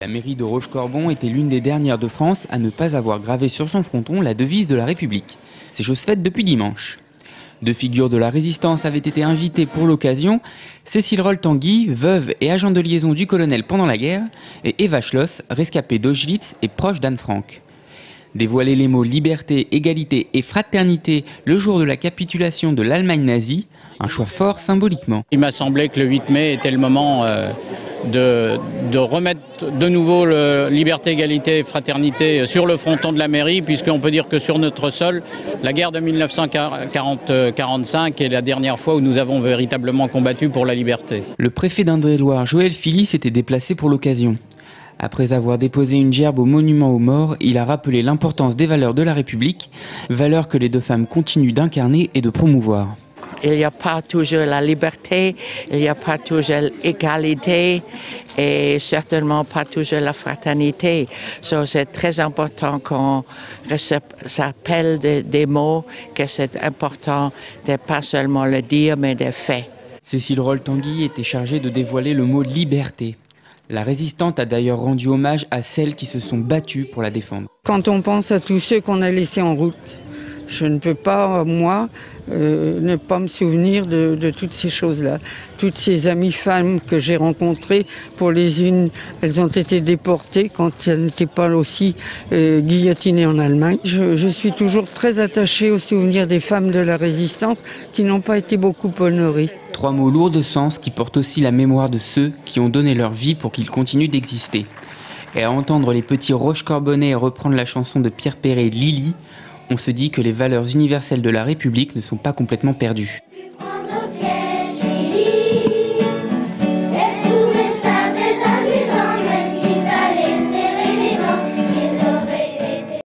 La mairie de Rochecorbon était l'une des dernières de France à ne pas avoir gravé sur son fronton la devise de la République. C'est chose faite depuis dimanche. Deux figures de la résistance avaient été invitées pour l'occasion, Cécile Roll-Tanguy, veuve et agent de liaison du colonel pendant la guerre, et Eva Schloss, rescapée d'Auschwitz et proche d'Anne Frank. Dévoiler les mots liberté, égalité et fraternité le jour de la capitulation de l'Allemagne nazie, un choix fort symboliquement. Il m'a semblé que le 8 mai était le moment de remettre de nouveau liberté, égalité et fraternité sur le fronton de la mairie, puisqu'on peut dire que sur notre sol, la guerre de 1940-45 est la dernière fois où nous avons véritablement combattu pour la liberté. Le préfet d'Indre-et-Loire, Joël Philly, s'était déplacé pour l'occasion. Après avoir déposé une gerbe au monument aux morts, il a rappelé l'importance des valeurs de la République, valeurs que les deux femmes continuent d'incarner et de promouvoir. Il n'y a pas toujours la liberté, il n'y a pas toujours l'égalité et certainement pas toujours la fraternité. C'est très important qu'on s'appelle des mots, que c'est important de pas seulement le dire, mais de faire. Cécile Roll-Tanguy était chargée de dévoiler le mot liberté. La résistante a d'ailleurs rendu hommage à celles qui se sont battues pour la défendre. Quand on pense à tous ceux qu'on a laissés en route, je ne peux pas, moi, ne pas me souvenir de toutes ces choses-là. Toutes ces amies femmes que j'ai rencontrées, pour les unes, elles ont été déportées quand elles n'étaient pas aussi guillotinées en Allemagne. Je suis toujours très attachée aux souvenirs des femmes de la résistance qui n'ont pas été beaucoup honorées. Trois mots lourds de sens qui portent aussi la mémoire de ceux qui ont donné leur vie pour qu'ils continuent d'exister. Et à entendre les petits Rochecorbonnais reprendre la chanson de Pierre Perret, Lily, on se dit que les valeurs universelles de la République ne sont pas complètement perdues.